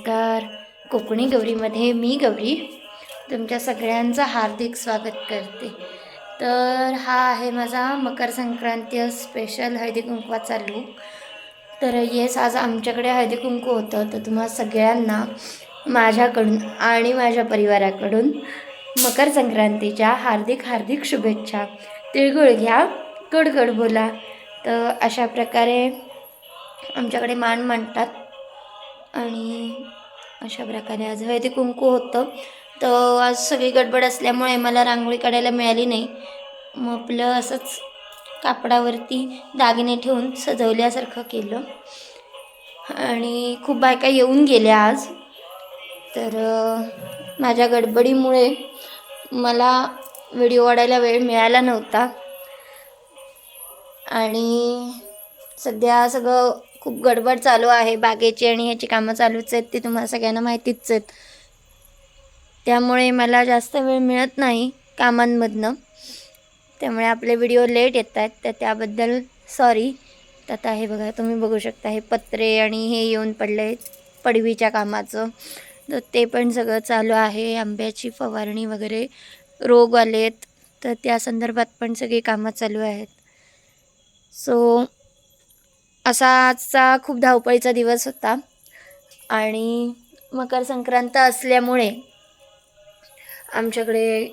नमस्कार. कोकणी गौरीमध्ये मी गौरी तुमच्या सगळ्यांचं हार्दिक स्वागत करते. तर हा आहे माझा मकर संक्रांती स्पेशल हळदी कुंकवाचा लूक. तर येस, आज आमच्याकडे हळदी कुंकू होतं. तर तुम्हा सगळ्यांना माझ्याकडून आणि माझ्या परिवाराकडून मकर संक्रांतीच्या हार्दिक हार्दिक शुभेच्छा. तिळगुळ घ्या, गोड गोड बोला. तर अशा प्रकारे आमच्याकडे मान मांडतात आणि अशा प्रकारे आज हळदी कुंकू होतं. तर आज सगळी गडबड असल्यामुळे मला रांगोळी काढायला मिळाली नाही. मग आपलं असंच कापडावरती दागिने ठेवून सजवल्यासारखं केलं आणि खूप बायका येऊन गेल्या आज. तर माझ्या गडबडीमुळे मला व्हिडिओ काढायला वेळ मिळाला नव्हता आणि सध्या सगळं खूप गडबड चालू आहे. बागेची आणि ह्याची कामं चालूच आहेत, ती तुम्हाला सगळ्यांना माहितीच आहेत. त्यामुळे मला जास्त वेळ मिळत नाही कामांमधनं, त्यामुळे आपले व्हिडिओ लेट येत आहेत. तर त्याबद्दल सॉरी. तर हे बघा, तुम्ही बघू शकता हे पत्रे आणि हे येऊन पडले पडवीच्या कामाचं. तर ते पण सगळं चालू आहे. आंब्याची फवारणी वगैरे, रोग आलेत, तर त्या संदर्भात पण सगळी कामं चालू आहेत. सो असा आजचा खूप धावपळीचा दिवस होता आणि मकर संक्रांत असल्यामुळे आमच्याकडे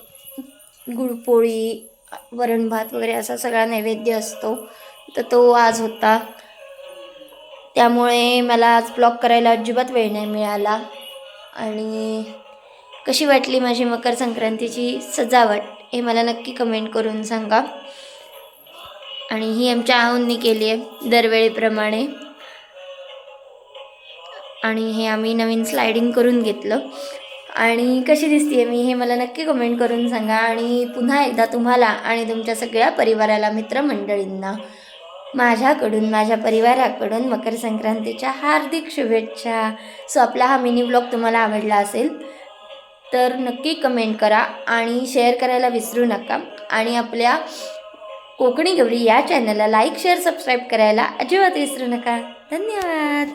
गुळपोळी, वरण भात वगैरे असा सगळा नैवेद्य असतो. तर तो आज होता. त्यामुळे मला आज ब्लॉग करायला अजिबात वेळ नाही मिळाला. आणि कशी वाटली माझी मकर संक्रांतीची सजावट हे मला नक्की कमेंट करून सांगा. आणि ही आमच्या आऊंनी केली आहे दरवेळेप्रमाणे. आणि हे आम्ही नवीन स्लायडिंग करून घेतलं. आणि कशी दिसते मी हे मला नक्की कमेंट करून सांगा. आणि पुन्हा एकदा तुम्हाला आणि तुमच्या सगळ्या परिवाराला, मित्रमंडळींना माझ्याकडून, माझ्या परिवाराकडून मकर संक्रांतीच्या हार्दिक शुभेच्छा. सो आपला हा मिनी ब्लॉग तुम्हाला आवडला असेल तर नक्की कमेंट करा आणि शेअर करायला विसरू नका. आणि आपल्या कोकणी गौरी या चॅनलला लाईक, शेअर, सबस्क्राईब करायला अजिबात विसरू नका. धन्यवाद.